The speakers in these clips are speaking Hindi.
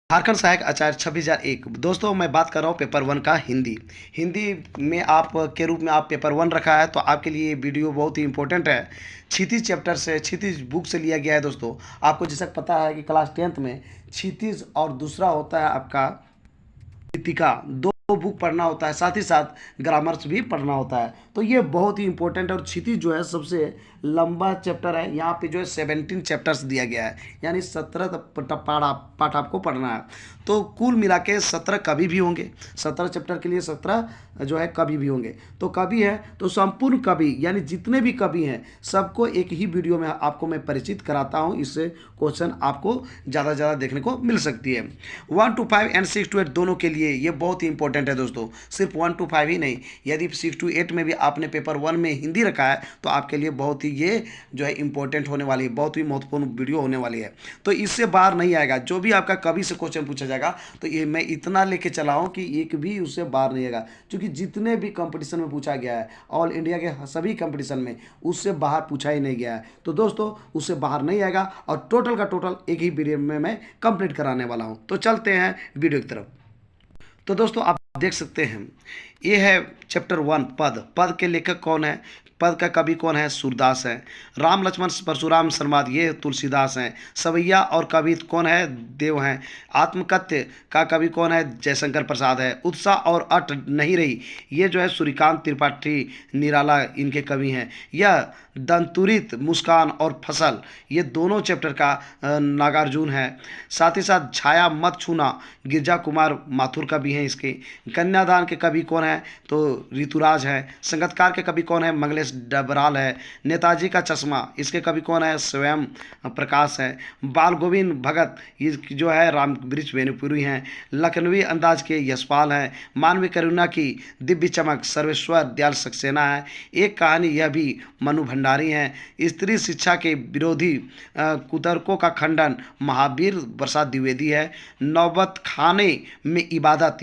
झारखंड सहायक आचार्य 26,001। दोस्तों मैं बात कर रहा हूँ पेपर वन का हिंदी। हिंदी में आप के रूप में आप पेपर वन रखा है तो आपके लिए ये वीडियो बहुत ही इंपॉर्टेंट है। क्षितिज चैप्टर से, क्षितिज बुक से लिया गया है दोस्तों। आपको जैसा पता है कि क्लास 10th में क्षितिज और दूसरा होता है आपका गीतिका, दो बुक पढ़ना होता है, साथ ही साथ ग्रामर्स भी पढ़ना होता है। तो ये बहुत ही इंपॉर्टेंट है और क्षितिज जो है सबसे लंबा चैप्टर है। यहाँ पे जो है 17 चैप्टर्स दिया गया है, यानी 17 पाठ आपको पढ़ना है। तो कुल मिला के 17 कवि भी होंगे, 17 चैप्टर के लिए 17 जो है कवि भी होंगे। तो कवि है तो संपूर्ण कवि यानी जितने भी कवि हैं सबको एक ही वीडियो में आपको मैं परिचित कराता हूँ। इससे क्वेश्चन आपको ज़्यादा से ज़्यादा देखने को मिल सकती है। 1 to 5 एंड 6 to 8 दोनों के लिए ये बहुत ही इंपॉर्टेंट है दोस्तों। सिर्फ 1 to 5 ही नहीं, यदि 6 to 8 में भी आपने पेपर 1 में हिंदी रखा है तो आपके लिए बहुत ही ये जो है इंपॉर्टेंट होने वाली है, बहुत ही महत्वपूर्ण वीडियो होने वाली है। तो इससे बाहर नहीं आएगा। जो भी आपका कवि से क्वेश्चन पूछा जाएगा तो ये मैं इतना लेके चला हूँ कि एक भी उससे बाहर नहीं आएगा, क्योंकि जितने भी कंपटीशन में पूछा गया है ऑल इंडिया के सभी कंपटीशन में उससे बाहर पूछा ही नहीं गया है। तो दोस्तों उससे बाहर नहीं आएगा और टोटल का टोटल एक ही वीडियो में मैं कंप्लीट कराने वाला हूँ। तो चलते हैं वीडियो की तरफ। तो दोस्तों आप देख सकते हैं ये है चैप्टर 1 पद। पद के लेखक कौन है, पद का कवि कौन है, सूरदास है। राम लक्ष्मण परशुराम संवाद ये तुलसीदास हैं। सवैया और कवि कौन है, देव हैं। आत्मकथ्य का कवि कौन है, जयशंकर प्रसाद है। उत्साह और अट नहीं रही ये जो है सूर्यकांत त्रिपाठी निराला इनके कवि हैं। यह दंतुरित, मुस्कान और फसल ये दोनों चैप्टर का नागार्जुन है। साथ ही साथ छाया मत छूना गिरजा कुमार माथुर कवि हैं इसके। कन्यादान के कवि कौन है तो ऋतुराज है। संगतकार के कवि कौन है, मंगलेश डबराल है। नेताजी का चश्मा इसके कवि कौन है, स्वयं प्रकाश है। बाल गोविंद भगत ये जो है राम वृक्ष वेणुपुरी हैं। लखनवी अंदाज के यशपाल हैं। मानवीय करुणा की दिव्य चमक सर्वेश्वर दयाल सक्सेना है। एक कहानी यह भी मनु भंडारी हैं। स्त्री शिक्षा के विरोधी कुतर्कों का खंडन महावीर प्रसाद द्विवेदी है। नौबत खाने में इबादत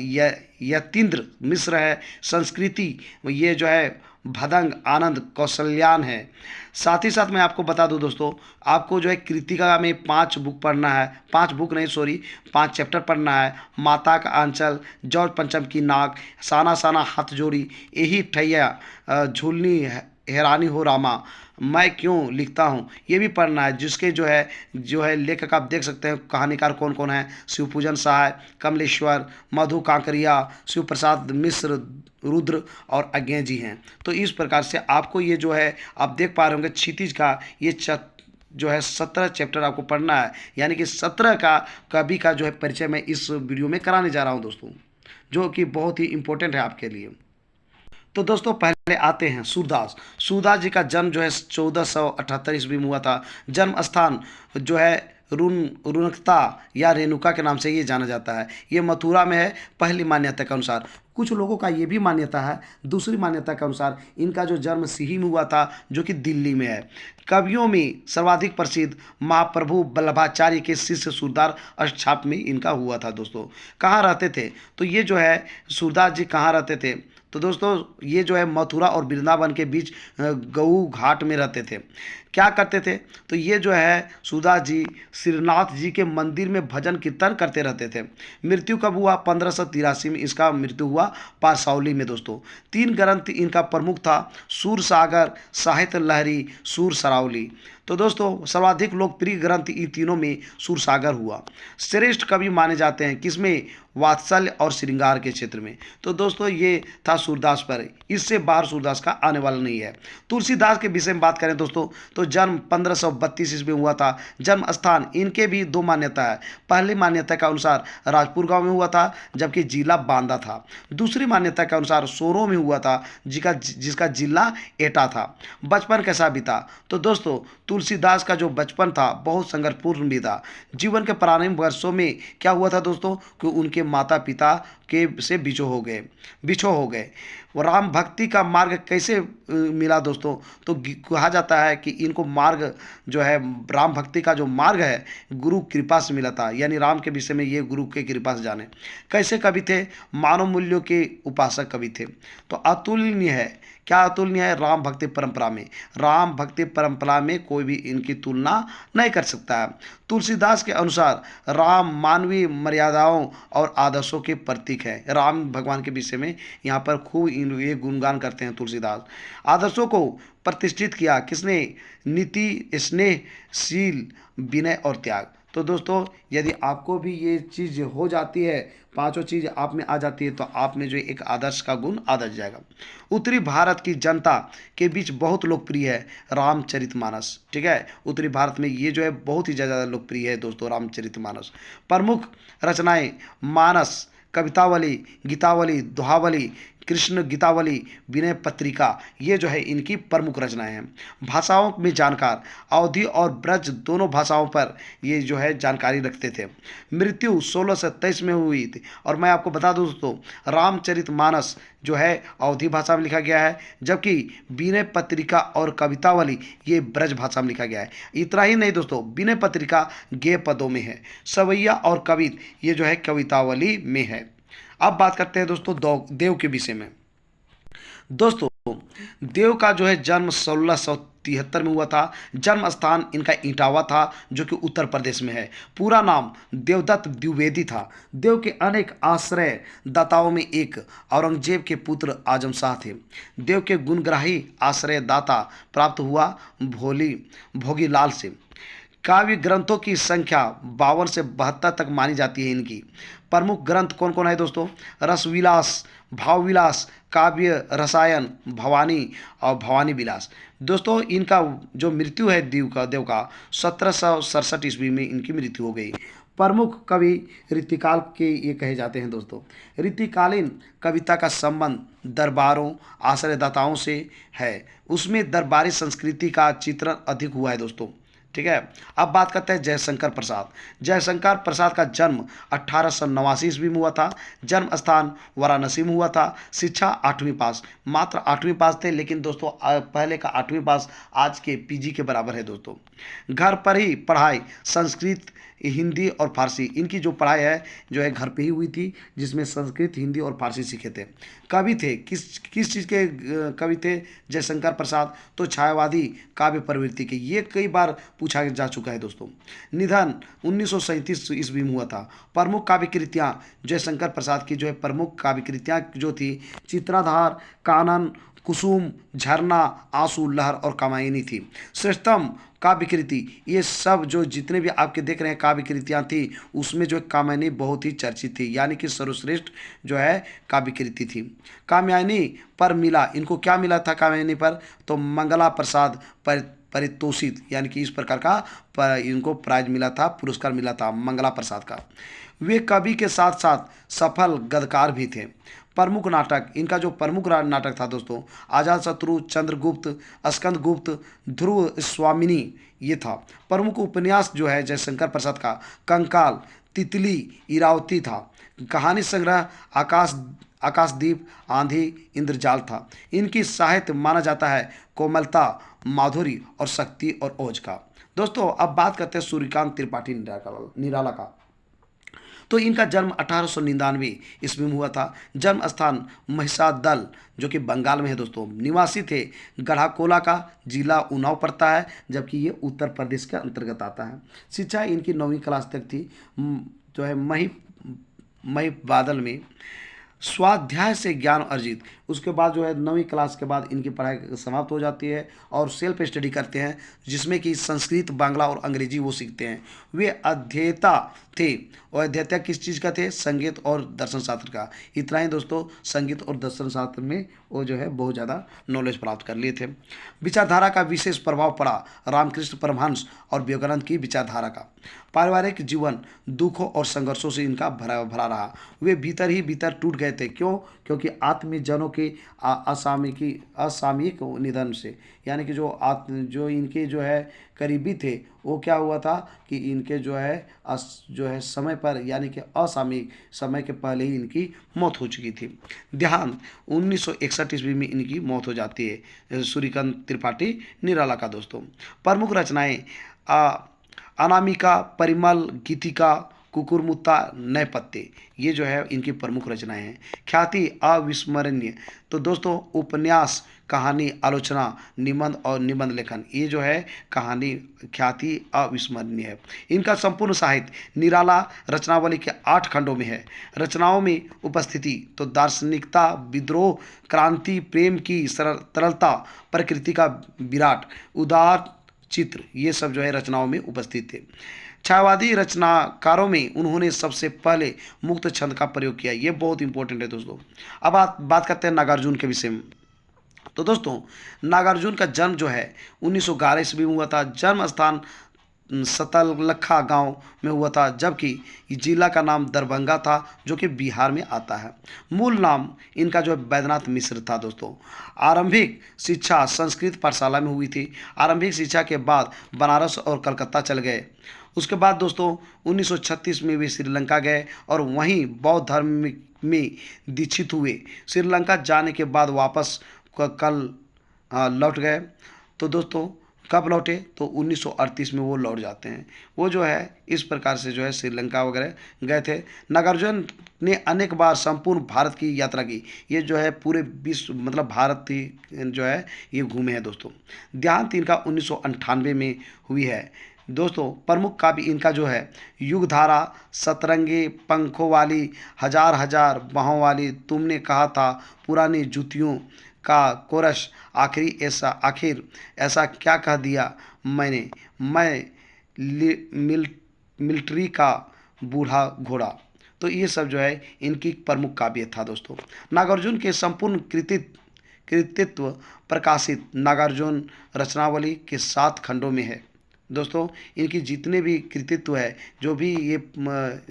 यतीन्द्र मिश्र है। संस्कृति ये जो है भदंग आनंद कौशल्यान है। साथ ही साथ मैं आपको बता दूं दोस्तों, आपको जो है कृतिका में 5 बुक पढ़ना है, 5 बुक नहीं सॉरी 5 चैप्टर पढ़ना है। माता का आंचल, जॉर्ज पंचम की नाक, साना साना हाथ जोड़ी, यही ठैया झूलनी हैरानी हो रामा, मैं क्यों लिखता हूँ ये भी पढ़ना है। जिसके जो है लेखक आप देख सकते हैं कहानीकार कौन कौन है, शिवपूजन सहाय, कमलेश्वर, मधु कांकरिया, शिव प्रसाद मिश्र, रुद्र और अज्ञे जी हैं। तो इस प्रकार से आपको ये जो है आप देख पा रहे होंगे क्षितिज का ये जो है 17 चैप्टर आपको पढ़ना है, यानी कि 17 का कवि का जो है परिचय मैं इस वीडियो में कराने जा रहा हूँ दोस्तों, जो कि बहुत ही इंपॉर्टेंट है आपके लिए। तो दोस्तों पहले आते हैं सूरदास। सूरदास जी का जन्म जो है 1478 ईस्वी में हुआ था। जन्म स्थान जो है रुनकता या रेणुका के नाम से ये जाना जाता है। ये मथुरा में है पहली मान्यता के अनुसार। कुछ लोगों का ये भी मान्यता है, दूसरी मान्यता के अनुसार इनका जो जन्म सिही में हुआ था जो कि दिल्ली में है। कवियों में सर्वाधिक प्रसिद्ध महाप्रभु वल्लभाचार्य के शिष्य सूरदास अष्टछाप में इनका हुआ था दोस्तों। कहाँ रहते थे तो ये जो है सूरदास जी कहाँ रहते थे तो दोस्तों ये जो है मथुरा और वृंदावन के बीच गऊ घाट में रहते थे। क्या करते थे तो ये जो है सूरदास जी श्रीनाथ जी के मंदिर में भजन कीर्तन करते रहते थे। मृत्यु कब हुआ, 1583 में इसका मृत्यु हुआ पारसौली में दोस्तों। 3 ग्रंथ इनका प्रमुख था, सूर सागर, साहित्य लहरी, सूर सरावली। तो दोस्तों सर्वाधिक लोकप्रिय ग्रंथ इन तीनों में सूर सागर हुआ। श्रेष्ठ कवि माने जाते हैं किसमें, वात्सल्य और श्रृंगार के क्षेत्र में। तो दोस्तों ये था सूरदास पर, इससे बाहर सूरदास का आने वाला नहीं है। तुलसीदास के विषय में बात करें दोस्तों तो जन्म 1532 ईस्वी में हुआ था। जन्म स्थान इनके भी 2 मान्यता है। पहली मान्यता के अनुसार राजपुर गांव में हुआ था जबकि जिला बांदा था। दूसरी मान्यता के अनुसार सोरो में हुआ था जिसका जिला एटा था। बचपन कैसा बीता तो दोस्तों तुलसीदास का जो बचपन था बहुत संघर्षपूर्ण भी था। जीवन के प्रारंभिक वर्षों में क्या हुआ था दोस्तों कि उनके माता पिता के से बिछो हो गए। राम भक्ति का मार्ग कैसे मिला दोस्तों तो कहा जाता है कि इनको मार्ग जो है राम भक्ति का जो मार्ग है गुरु कृपा से मिला था, यानी राम के विषय में ये गुरु के कृपा से जाने। कैसे कवि थे, मानव मूल्यों के उपासक कवि थे। तो अतुलनीय है क्या अतुलनीय है? राम भक्ति परंपरा में, राम भक्ति परंपरा में कोई भी इनकी तुलना नहीं कर सकता है। तुलसीदास के अनुसार राम मानवीय मर्यादाओं और आदर्शों के प्रतीक है। राम भगवान के विषय में यहाँ पर खूब ये गुणगान करते हैं तुलसीदास। आदर्शों को प्रतिष्ठित किया किसने? नीति, स्नेहशील, विनय और त्याग। तो दोस्तों, यदि आपको भी ये चीज़ हो जाती है, पांचों चीज़ आप में आ जाती है, तो आप में जो एक आदर्श का गुण आ जाएगा। उत्तरी भारत की जनता के बीच बहुत लोकप्रिय है रामचरितमानस। ठीक है, उत्तरी भारत में ये जो है बहुत ही ज़्यादा लोकप्रिय है दोस्तों रामचरितमानस। प्रमुख रचनाएं मानस, कवितावली, गीतावली, दोहावली, कृष्ण गीतावली, विनय पत्रिका, ये जो है इनकी प्रमुख रचनाएं हैं। भाषाओं में जानकार, अवधी और ब्रज दोनों भाषाओं पर ये जो है जानकारी रखते थे। मृत्यु 1623 में हुई थी। और मैं आपको बता दूं दोस्तों, रामचरितमानस जो है अवधी भाषा में लिखा गया है, जबकि विनय पत्रिका और कवितावली ये ब्रज भाषा में लिखा गया है। इतना ही नहीं दोस्तों, विनय पत्रिका गेय पदों में है, सवैया और कवित ये जो है कवितावली में है। अब बात करते हैं दोस्तों देव के विषय में। दोस्तों, देव का जो है जन्म 1673 में हुआ था। जन्म स्थान इनका इटावा था, जो कि उत्तर प्रदेश में है। पूरा नाम देवदत्त द्विवेदी था। देव के अनेक आश्रय दाताओं में एक औरंगजेब के पुत्र आजम शाह थे। देव के गुणग्राही आश्रय दाता प्राप्त हुआ भोगीलाल से। काव्य ग्रंथों की संख्या 52 से 72 तक मानी जाती है। इनकी प्रमुख ग्रंथ कौन कौन है दोस्तों? रसविलास, भावविलास, काव्य रसायन, भवानी और भवानी विलास। दोस्तों, इनका जो मृत्यु है देव का 1767 ईस्वी में इनकी मृत्यु हो गई। प्रमुख कवि रीतिकाल के ये कहे जाते हैं दोस्तों। रीतिकालीन कविता का संबंध दरबारों, आश्रयदाताओं से है। उसमें दरबारी संस्कृति का चित्रण अधिक हुआ है दोस्तों। ठीक है, अब बात करते हैं जयशंकर प्रसाद। जयशंकर प्रसाद का जन्म 1889 ईस्वी में हुआ था। जन्म स्थान वाराणसी में हुआ था। शिक्षा 8वीं पास, मात्र 8वीं पास थे, लेकिन दोस्तों पहले का 8वीं पास आज के पीजी के बराबर है दोस्तों। घर पर ही पढ़ाई, संस्कृत, हिंदी और फारसी, इनकी जो पढ़ाई है जो है घर पे ही हुई थी, जिसमें संस्कृत, हिंदी और फारसी सीखे थे। कवि थे, किस चीज़ के कवि थे जयशंकर प्रसाद? तो छायावादी काव्य प्रवृत्ति के। ये कई बार पूछा जा चुका है दोस्तों। निधन 1937 ईस्वी में हुआ था। प्रमुख काव्य कृतियाँ जयशंकर प्रसाद की जो है प्रमुख काव्य कृतियाँ जो थी चित्राधार, कानन, कुसुम, झरना, आंसू, लहर और कामायनी थी। श्रेष्ठतम काव्य कृति, ये सब जो जितने भी आपके देख रहे हैं काव्य कृतियाँ थी, उसमें जो कामायनी बहुत ही चर्चित थी, यानी कि सर्वश्रेष्ठ जो है काव्य कृति थी। कामायनी पर मिला, इनको क्या मिला था कामायनी पर? तो मंगला प्रसाद परितोषित, यानी कि इस प्रकार का इनको प्राइज मिला था, पुरस्कार मिला था मंगला प्रसाद का। वे कवि के साथ साथ सफल गद्यकार भी थे। प्रमुख नाटक, इनका जो प्रमुख नाटक था दोस्तों, अजातशत्रु, चंद्रगुप्त, स्कंदगुप्त, ध्रुव स्वामिनी, ये था। प्रमुख उपन्यास जो है जयशंकर प्रसाद का कंकाल, तितली, इरावती था। कहानी संग्रह आकाशदीप, आंधी, इंद्रजाल था। इनकी साहित्य माना जाता है कोमलता, माधुरी और शक्ति और ओज का। दोस्तों, अब बात करते हैं सूर्यकांत त्रिपाठी निराला का। तो इनका जन्म 1899 ईस्वी में हुआ था। जन्म स्थान महिषादल, जो कि बंगाल में है दोस्तों। निवासी थे गढ़ाकोला का, जिला उन्नाव पड़ता है, जबकि ये उत्तर प्रदेश के अंतर्गत आता है। शिक्षा इनकी 9वीं क्लास तक थी, जो है मही बादल में। स्वाध्याय से ज्ञान अर्जित, उसके बाद जो है 9वीं क्लास के बाद इनकी पढ़ाई समाप्त हो जाती है और सेल्फ स्टडी करते हैं, जिसमें कि संस्कृत, बांग्ला और अंग्रेजी वो सीखते हैं। वे अध्येता थे, और अध्येता किस चीज़ का थे? संगीत और दर्शन शास्त्र का। इतना ही दोस्तों, संगीत और दर्शन शास्त्र में वो जो है बहुत ज़्यादा नॉलेज प्राप्त कर लिए थे। विचारधारा का विशेष प्रभाव पड़ा रामकृष्ण परमहंस और विवेकानंद की विचारधारा का। पारिवारिक जीवन दुखों और संघर्षों से इनका भरा रहा। वे भीतर ही भीतर टूट गए थे। क्यों? क्योंकि आत्मीयजनों के असामयिक निधन से, यानी कि जो इनके जो है करीबी थे, वो क्या हुआ था कि इनके जो है समय पर, यानी कि असामयिक समय के पहले ही इनकी मौत हो चुकी थी। देहांत 1961 ईस्वी में इनकी मौत हो जाती है सूर्यकांत त्रिपाठी निराला का दोस्तों। प्रमुख रचनाएं अनामिका, परिमल, गीतिका, कुकुरमुत्ता, नए पत्ते, ये जो है इनकी प्रमुख रचनाएं हैं। ख्याति अविस्मरणीय, तो दोस्तों उपन्यास, कहानी, आलोचना, निबंध और निबंध लेखन, ये जो है कहानी ख्याति अविस्मरणीय है। इनका संपूर्ण साहित्य निराला रचनावली के 8 खंडों में है। रचनाओं में उपस्थिति तो दार्शनिकता, विद्रोह, क्रांति, प्रेम की तरलता, प्रकृति का विराट, उदार चित्र, ये सब जो है रचनाओं में उपस्थित थे। छायावादी रचनाकारों में उन्होंने सबसे पहले मुक्त छंद का प्रयोग किया, ये बहुत इंपॉर्टेंट है दोस्तों। अब बात करते हैं नागार्जुन के विषय में। तो दोस्तों नागार्जुन का जन्म जो है 1911 ईस्वी में हुआ था। जन्म स्थान सतलखा गांव में हुआ था, जबकि जिला का नाम दरभंगा था जो कि बिहार में आता है। मूल नाम इनका जो है बैद्यनाथ मिश्र था दोस्तों। आरंभिक शिक्षा संस्कृत पाठशाला में हुई थी। आरंभिक शिक्षा के बाद बनारस और कलकत्ता चल गए। उसके बाद दोस्तों 1936 में वे श्रीलंका गए और वहीं बौद्ध धर्म में दीक्षित हुए। श्रीलंका जाने के बाद वापस कल लौट गए। तो दोस्तों कब लौटे, तो 1938 में वो लौट जाते हैं। वो जो है इस प्रकार से जो है श्रीलंका वगैरह गए थे। नागार्जुन ने अनेक बार संपूर्ण भारत की यात्रा की। ये जो है पूरे विश्व मतलब भारत ही जो है ये घूमे हैं दोस्तों। देहांत इनका 1998 में हुई है दोस्तों। प्रमुख काव्य इनका जो है युगधारा, सतरंगी पंखों वाली, हजार हजार बाहों वाली, तुमने कहा था, पुरानी जूतियों का कोरस, आखिर ऐसा क्या कह दिया मैंने, मैं मिलिट्री का बूढ़ा घोड़ा। तो ये सब जो है इनकी प्रमुख काव्य था दोस्तों। नागार्जुन के संपूर्ण कृतित्व प्रकाशित नागार्जुन रचनावली के 7 खंडों में है दोस्तों। इनकी जितने भी कृतित्व है, जो भी ये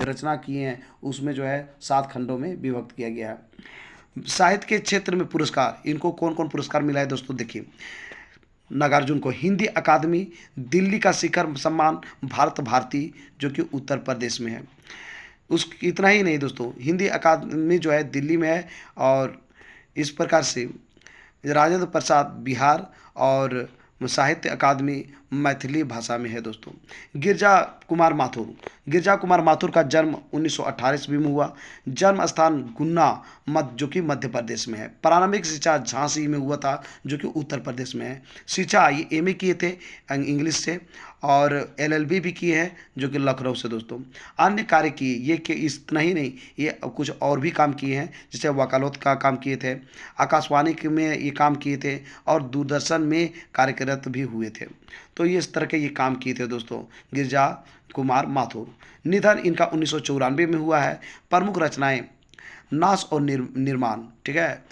रचना किए हैं, उसमें जो है 7 खंडों में विभक्त किया गया है। साहित्य के क्षेत्र में पुरस्कार, इनको कौन कौन पुरस्कार मिला है दोस्तों देखिए। नागार्जुन को हिंदी अकादमी, दिल्ली का शिखर सम्मान, भारत भारती जो कि उत्तर प्रदेश में है। इतना ही नहीं दोस्तों, हिंदी अकादमी जो है दिल्ली में है, और इस प्रकार से राजेंद्र प्रसाद बिहार, और साहित्य अकादमी मैथिली भाषा में है दोस्तों। गिरजा कुमार माथुर का जन्म 1918 ईस्वी में हुआ। जन्म स्थान गुन्ना जो कि मध्य प्रदेश में है। प्रारंभिक शिक्षा झांसी में हुआ था जो कि उत्तर प्रदेश में है। शिक्षा ये एमए किए थे इंग्लिश से, और एलएलबी भी किए हैं जो कि लखनऊ से दोस्तों। अन्य कार्य किए ये कि इतना ही नहीं, ये कुछ और भी काम किए हैं, जैसे वकालत का काम किए थे, आकाशवाणी में ये काम किए थे, और दूरदर्शन में कार्यरत भी हुए थे। तो ये इस तरह के ये काम किए थे दोस्तों गिरजा कुमार माथुर। निधन इनका 1994 में हुआ है। प्रमुख रचनाएं नाश और निर्माण, ठीक है,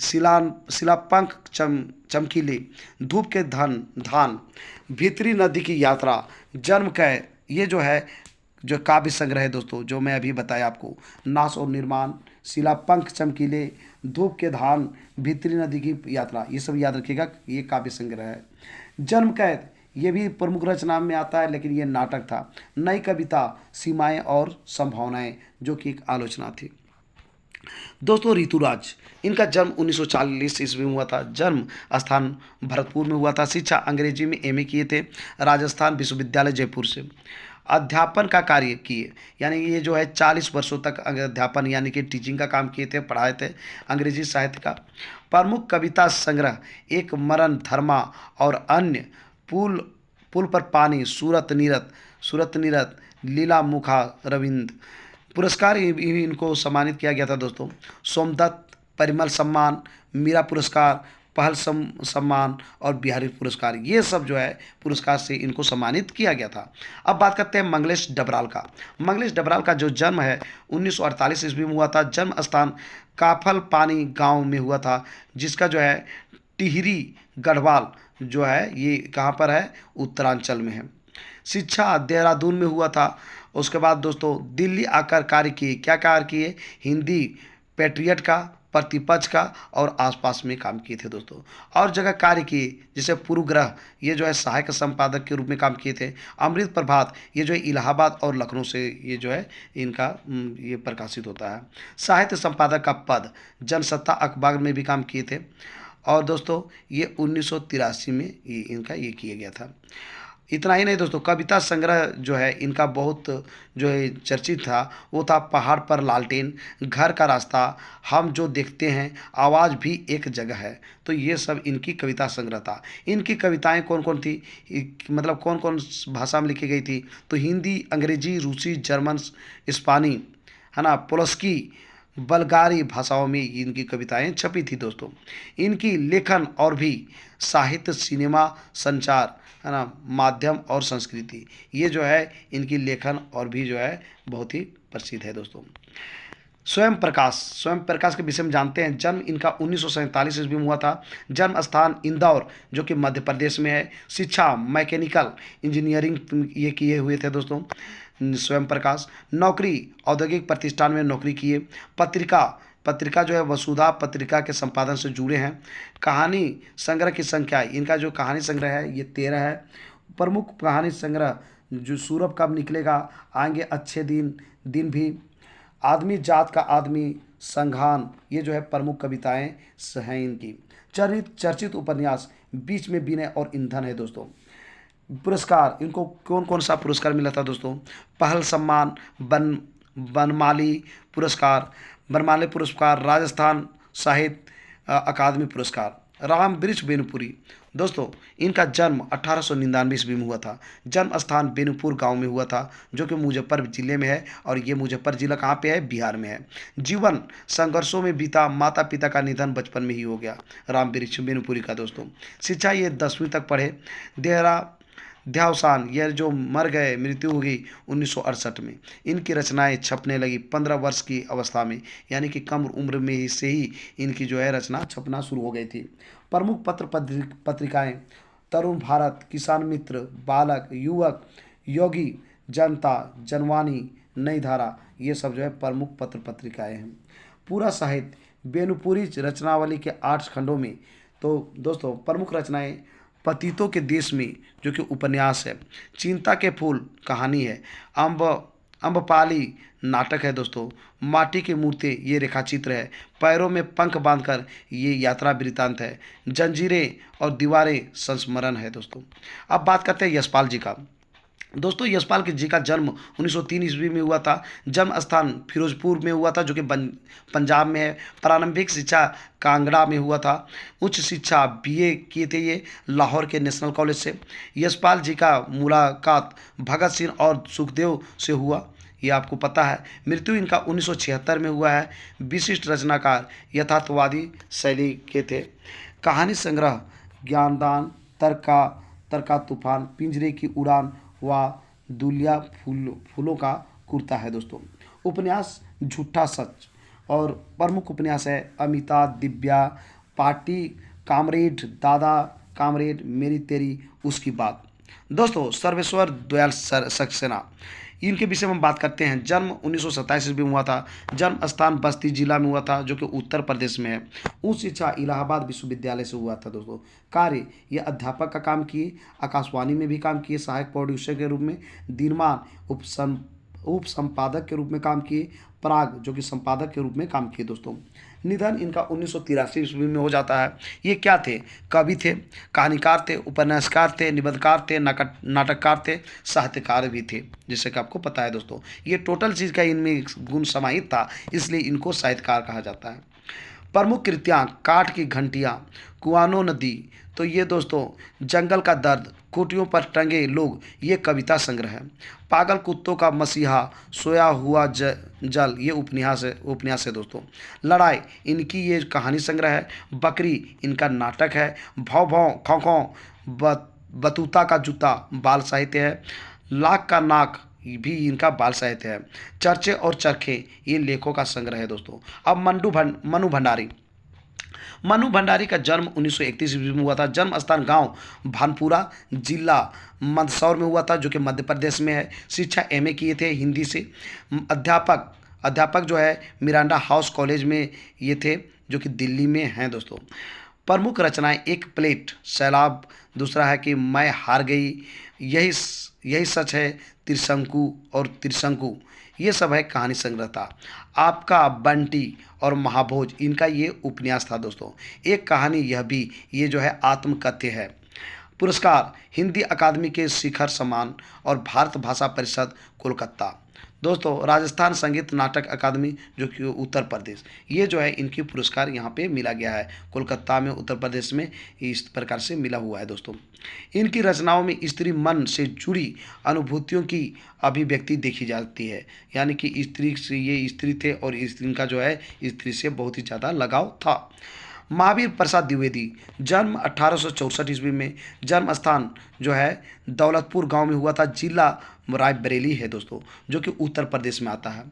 शिलापंख चमकीले, धूप के धान, भीतरी नदी की यात्रा, जन्म कैद, ये जो है जो काव्य संग्रह है दोस्तों, जो मैं अभी बताया आपको, नाश और निर्माण, शिलापंख चमकीले, धूप के धान, भीतरी नदी की यात्रा, ये सब याद रखिएगा, ये काव्य संग्रह है। जन्म कैद ये भी प्रमुख रचना में आता है, लेकिन ये नाटक था। नई कविता सीमाएं और संभावनाएं जो कि एक आलोचना थी दोस्तों। ऋतुराज इनका जन्म 1940 ईस्वी में हुआ था। जन्म स्थान भरतपुर में हुआ था। शिक्षा अंग्रेजी में एमए किए थे राजस्थान विश्वविद्यालय जयपुर से। अध्यापन का कार्य किए, यानी ये जो है 40 वर्षों तक अध्यापन यानी कि टीचिंग का काम किए थे, पढ़ाए थे अंग्रेजी साहित्य का। प्रमुख कविता संग्रह एक मरण धर्मा और अन्य, पुल पर पानी, सूरत नीरत, लीला मुखा रविंद्र। पुरस्कार इनको सम्मानित किया गया था दोस्तों। सोमदत्त परिमल सम्मान, मीरा पुरस्कार, पहल सम्मान और बिहारी पुरस्कार, ये सब जो है पुरस्कार से इनको सम्मानित किया गया था। अब बात करते हैं मंगलेश डबराल का। मंगलेश डबराल का जो जन्म है 1948 ईस्वी में हुआ था। जन्म स्थान काफल पानी गांव में हुआ था, जिसका जो है टिहरी गढ़वाल जो है ये कहाँ पर है, उत्तरांचल में है। शिक्षा देहरादून में हुआ था। उसके बाद दोस्तों दिल्ली आकर कार्य किए। क्या कार्य किए? हिंदी पैट्रियट का, प्रतिपक्ष का और आसपास में काम किए थे दोस्तों। और जगह कार्य किए, जैसे पूर्वग्रह ये जो है सहायक संपादक के रूप में काम किए थे। अमृत प्रभात ये जो है इलाहाबाद और लखनऊ से ये जो है इनका ये प्रकाशित होता है। साहित्य संपादक का पद जनसत्ता अखबार में भी काम किए थे। और दोस्तों ये 1983 में इनका ये किया गया था। इतना ही नहीं दोस्तों, कविता संग्रह जो है इनका बहुत जो है चर्चित था, वो था पहाड़ पर लालटेन, घर का रास्ता, हम जो देखते हैं, आवाज़ भी एक जगह है। तो ये सब इनकी कविता संग्रह था। इनकी कविताएं कौन कौन थी, मतलब कौन कौन भाषा में लिखी गई थी, तो हिंदी, अंग्रेजी, रूसी, जर्मन, स्पानी, है ना, पोलस्की, बल्गारी भाषाओं में इनकी कविताएं छपी थी दोस्तों। इनकी लेखन और भी साहित्य, सिनेमा, संचार, है ना, माध्यम और संस्कृति, ये जो है इनकी लेखन और भी जो है बहुत ही प्रसिद्ध है दोस्तों। स्वयं प्रकाश के विषय में जानते हैं। जन्म इनका 1947 ईस्वी में हुआ था। जन्म स्थान इंदौर जो कि मध्य प्रदेश में है। शिक्षा मैकेनिकल इंजीनियरिंग ये किए हुए थे दोस्तों स्वयं प्रकाश। नौकरी औद्योगिक प्रतिष्ठान में नौकरी किए। पत्रिका जो है वसुधा पत्रिका के संपादन से जुड़े हैं। कहानी संग्रह की संख्या, इनका जो कहानी संग्रह है ये 13 है। प्रमुख कहानी संग्रह जो सूरभ कब निकलेगा, आएंगे अच्छे दिन भी, आदमी जात का आदमी, संघान, ये जो है प्रमुख कविताएं हैं इनकी। चर्चित उपन्यास बीच में बीने और ईंधन है दोस्तों। पुरस्कार, इनको कौन कौन सा पुरस्कार मिला था दोस्तों, पहल सम्मान, बनमाली पुरस्कार, राजस्थान साहित्य अकादमी पुरस्कार। राम वृक्ष बेनीपुरी, दोस्तों इनका जन्म 1899 ईस्वी में हुआ था। जन्म स्थान बेनीपुर गांव में हुआ था जो कि मुजफ्फर जिले में है, और ये मुजफ्फर जिला कहाँ पे है, बिहार में है। जीवन संघर्षों में बीता, माता पिता का निधन बचपन में ही हो गया राम वृक्ष बेनीपुरी का दोस्तों। शिक्षा ये 10वीं तक पढ़े। देहावसान, यह जो मर गए, मृत्यु हो गई 1968 में। इनकी रचनाएं छपने लगी 15 वर्ष की अवस्था में, यानी कि कम उम्र में ही से ही इनकी जो है रचना छपना शुरू हो गई थी। प्रमुख पत्रिकाएं तरुण भारत, किसान मित्र, बालक, युवक, योगी, जनता, जनवाणी, नई धारा, ये सब जो है प्रमुख पत्रिकाएं हैं। पूरा साहित्य बेनीपुरी रचनावली के 8 खंडों में। तो दोस्तों प्रमुख रचनाएं पतितों के देश में जो कि उपन्यास है, चिंता के फूल कहानी है, अम्बपाली नाटक है दोस्तों, माटी की मूर्ति ये रेखाचित्र है, पैरों में पंख बांधकर ये यात्रा वृत्तांत है, जंजीरें और दीवारें संस्मरण है दोस्तों। अब बात करते हैं यशपाल जी का। दोस्तों यशपाल जी का जन्म 1903 ईस्वी में हुआ था। जन्म स्थान फिरोजपुर में हुआ था जो कि पंजाब में है। प्रारंभिक शिक्षा कांगड़ा में हुआ था। उच्च शिक्षा बीए किए थे ये लाहौर के नेशनल कॉलेज से। यशपाल जी का मुलाकात भगत सिंह और सुखदेव से हुआ, ये आपको पता है। मृत्यु इनका 1976 में हुआ है। विशिष्ट रचनाकार यथार्थवादी शैली के थे। कहानी संग्रह ज्ञानदान, तर्का तूफान, पिंजरे की उड़ान व दुलिया फूलों का कुर्ता है दोस्तों। उपन्यास झूठा सच, और प्रमुख उपन्यास है अमिता, दिव्या, पार्टी, कामरेड, दादा कामरेड, मेरी तेरी उसकी बात। दोस्तों सर्वेश्वर दयाल सक्सेना, इनके विषय में हम बात करते हैं। जन्म 1927 ईस्वी में हुआ था। जन्म स्थान बस्ती जिला में हुआ था जो कि उत्तर प्रदेश में है। उच्च शिक्षा इलाहाबाद विश्वविद्यालय से हुआ था दोस्तों। कार्य ये अध्यापक का काम किए, आकाशवाणी में भी काम किए, सहायक प्रोड्यूसर के रूप में, दिनमान उप संपादक के रूप में काम किए, पराग जो कि संपादक के रूप में काम किए दोस्तों। निधन इनका 1983 ईस्वी में हो जाता है। ये क्या थे, कवि थे, कहानीकार थे, उपन्यासकार थे, निबंधकार थे, नाटककार थे, साहित्यकार भी थे, जैसे कि आपको पता है दोस्तों। ये टोटल चीज़ का इनमें गुण समाहित था, इसलिए इनको साहित्यकार कहा जाता है। प्रमुख कृतियाँ काठ की घंटियाँ, कुआनो नदी, तो ये दोस्तों जंगल का दर्द, खूंटियों पर टंगे लोग, ये कविता संग्रह है। पागल कुत्तों का मसीहा, सोया हुआ जल, ये उपन्यास है दोस्तों। लड़ाई इनकी ये कहानी संग्रह है। बकरी इनका नाटक है। भौं भौं खौं खौं बतूता का जूता बाल साहित्य है। लाख का नाक भी इनका बाल साहित्य है। चर्चे और चरखे ये लेखों का संग्रह है दोस्तों। अब मनु भंडारी का जन्म 1931 ईस्वी में हुआ था। जन्म स्थान गांव भानपुरा, जिला मंदसौर में हुआ था जो कि मध्य प्रदेश में है। शिक्षा एमए किए थे हिंदी से। अध्यापक जो है मिरांडा हाउस कॉलेज में ये थे जो कि दिल्ली में हैं दोस्तों। प्रमुख रचनाएं एक प्लेट, सैलाब, दूसरा है कि मैं हार गई, यही सच है, त्रिशंकु, ये सब है कहानी संग्रह था। आपका बंटी और महाभोज इनका ये उपन्यास था दोस्तों। एक कहानी यह भी, ये जो है आत्मकथ्य है। पुरस्कार हिंदी अकादमी के शिखर सम्मान और भारत भाषा परिषद कोलकाता। दोस्तों राजस्थान संगीत नाटक अकादमी जो कि उत्तर प्रदेश, ये जो है इनकी पुरस्कार यहाँ पे मिला गया है कोलकाता में, उत्तर प्रदेश में इस प्रकार से मिला हुआ है। दोस्तों इनकी रचनाओं में स्त्री मन से जुड़ी अनुभूतियों की अभिव्यक्ति देखी जाती है, यानी कि स्त्री से, ये स्त्री थे और इनका जो है स्त्री से बहुत ही ज़्यादा लगाव था। महावीर प्रसाद द्विवेदी, जन्म 1864 ईस्वी में, जन्म स्थान जो है दौलतपुर गांव में हुआ था, जिला रायबरेली है दोस्तों, जो कि उत्तर प्रदेश में आता है।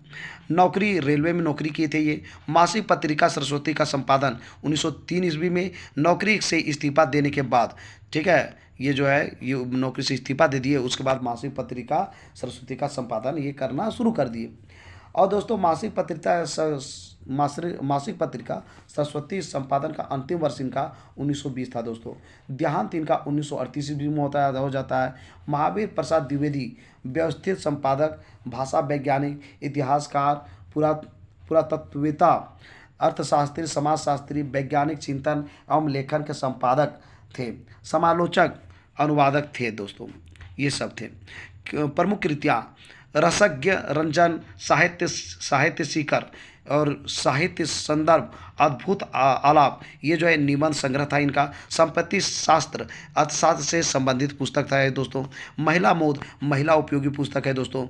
नौकरी रेलवे में नौकरी किए थे ये। मासिक पत्रिका सरस्वती का संपादन 1903 ईस्वी में, नौकरी से इस्तीफा देने के बाद, ठीक है, ये जो है ये नौकरी से इस्तीफा दे दिए, उसके बाद मासिक पत्रिका सरस्वती का संपादन ये करना शुरू कर दिए। और दोस्तों मासिक पत्रिका सरस्वती संपादन का अंतिम वर्ष इनका 1920 था दोस्तों। देहांत इनका 1938 ईस्वी में हो जाता है। महावीर प्रसाद द्विवेदी व्यवस्थित संपादक, भाषा वैज्ञानिक, इतिहासकार, पुरातत्ववेता, अर्थशास्त्री, समाजशास्त्री, वैज्ञानिक चिंतन एवं लेखन के संपादक थे, समालोचक, अनुवादक थे दोस्तों, ये सब थे। प्रमुख कृतियाँ रसज्ञ रंजन, साहित्य शिखर और साहित्य संदर्भ, अद्भुत आलाप, ये जो है निबंध संग्रह था इनका। संपत्ति शास्त्र, अर्थशास्त्र से संबंधित पुस्तक था दोस्तों। महिला मोद, महिला उपयोगी पुस्तक है दोस्तों।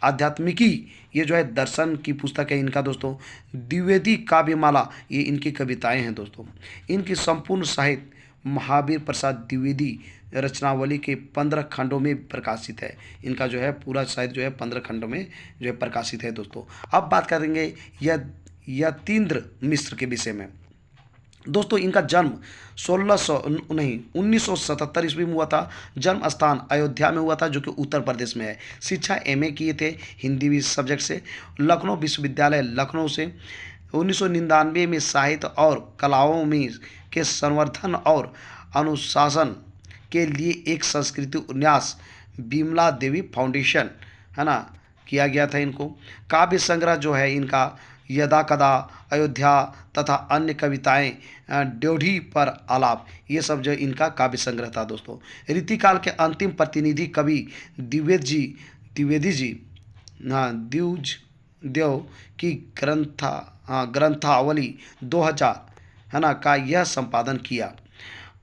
आध्यात्मिकी, ये जो है दर्शन की पुस्तक है इनका दोस्तों। द्विवेदी काव्यमाला, ये इनकी कविताएं हैं दोस्तों। इनकी संपूर्ण साहित्य महावीर प्रसाद द्विवेदी रचनावली के 15 खंडों में प्रकाशित है। इनका जो है पूरा साहित्य जो है 15 खंडों में जो है प्रकाशित है दोस्तों। अब बात करेंगे यतीन्द्र मिश्र के विषय में। दोस्तों इनका जन्म 1977 ईस्वी में हुआ था। जन्म स्थान अयोध्या में हुआ था, जो कि उत्तर प्रदेश में है। शिक्षा MA किए थे हिंदी सब्जेक्ट से, लखनऊ विश्वविद्यालय लखनऊ से। 1999 में साहित्य और कलाओं में के संवर्धन और अनुशासन के लिए एक संस्कृति उपन्यास बिमला देवी फाउंडेशन, है ना, किया गया था इनको। काव्य संग्रह जो है इनका यदा कदा, अयोध्या तथा अन्य कविताएं, ड्योढ़ी पर आलाप, ये सब जो इनका काव्य संग्रह था दोस्तों। रीतिकाल के अंतिम प्रतिनिधि कवि द्विवेदी जी देव की ग्रंथावली 2000, है ना, का यह संपादन किया।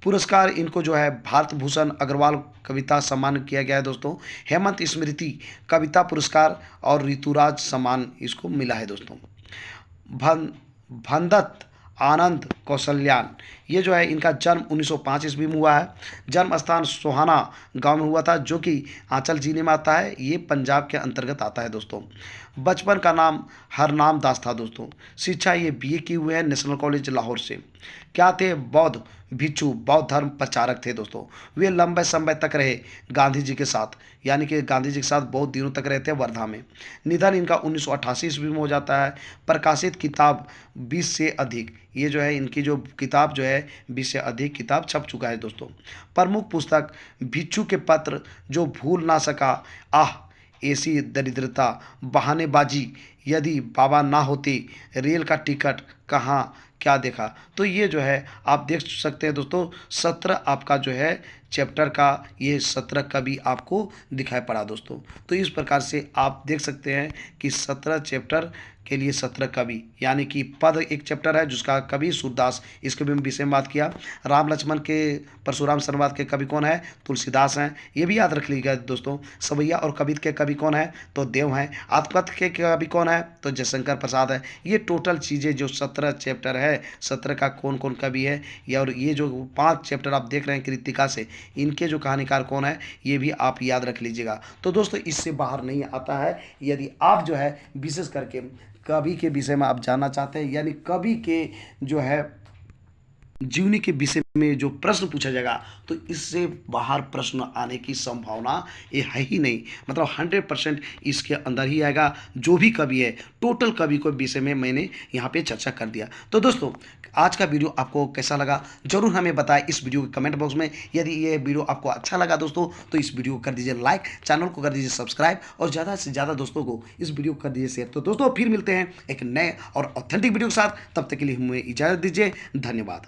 पुरस्कार इनको जो है भारत भूषण अग्रवाल कविता सम्मान किया गया है दोस्तों। हेमंत स्मृति कविता पुरस्कार और ऋतुराज सम्मान इसको मिला है दोस्तों। भनदत्त आनंद कौशल्यान, ये जो है इनका जन्म 1905 ईस्वी में हुआ है। जन्म स्थान सोहाना गांव में हुआ था, जो कि आंचल जिले में आता है, ये पंजाब के अंतर्गत आता है दोस्तों। बचपन का नाम हरनाम दास था दोस्तों। शिक्षा ये BA किए हुए हैं नेशनल कॉलेज लाहौर से। क्या थे? बौद्ध भिक्षु, बौद्ध धर्म प्रचारक थे दोस्तों। वे लंबे समय तक रहे गांधी जी के साथ, यानी कि गांधी जी के साथ बहुत दिनों तक रहते हैं वर्धा में। निधन इनका 1988 ईस्वी में हो जाता है। प्रकाशित किताब 20 से अधिक, ये जो है इनकी जो किताब जो है 20 से अधिक किताब छप चुका है दोस्तों। प्रमुख पुस्तक भिक्षु के पत्र, जो भूल ना सका, ऐसी दरिद्रता, बहानेबाजी, यदि बाबा ना होते, रेल का टिकट कहाँ क्या देखा। तो ये जो है आप देख सकते हैं दोस्तों, 17 आपका जो है चैप्टर का ये 17 कवि आपको दिखाई पड़ा दोस्तों। तो इस प्रकार से आप देख सकते हैं कि 17 चैप्टर के लिए 17 कवि, यानी कि पद एक चैप्टर है जिसका कवि सूरदास, इसके भी विषय में बात किया। राम लक्ष्मण के परशुराम संवाद के कवि कौन है? तुलसीदास हैं, ये भी याद रख लीजिएगा दोस्तों। सवैया और कवित के कवि कौन है? तो देव हैं। आत्मकथ के कवि कौन है? तो जयशंकर प्रसाद है। ये टोटल चीज़ें जो 17 चैप्टर है, 17 का कौन कौन कवि है, और ये जो 5 चैप्टर आप देख रहे हैं कृतिका से, इनके जो कहानीकार कौन है, ये भी आप याद रख लीजिएगा। तो दोस्तों इससे बाहर नहीं आता है। यदि आप जो है विशेष करके कवि के विषय में आप जानना चाहते हैं, यानी कवि के जो है जीवनी के विषय में जो प्रश्न पूछा जाएगा, तो इससे बाहर प्रश्न आने की संभावना ये है ही नहीं। मतलब 100% इसके अंदर ही आएगा। जो भी कवि है, टोटल कवि को विषय में मैंने यहाँ पे चर्चा कर दिया। तो दोस्तों आज का वीडियो आपको कैसा लगा जरूर हमें बताएं इस वीडियो के कमेंट बॉक्स में। यदि ये वीडियो आपको अच्छा लगा दोस्तों, तो इस वीडियो को कर दीजिए लाइक, चैनल को कर दीजिए सब्सक्राइब, और ज़्यादा से ज़्यादा दोस्तों को इस वीडियो को कर दीजिए शेयर। तो दोस्तों फिर मिलते हैं एक नए और ऑथेंटिक वीडियो के साथ। तब तक के लिए हमें इजाज़त दीजिए। धन्यवाद।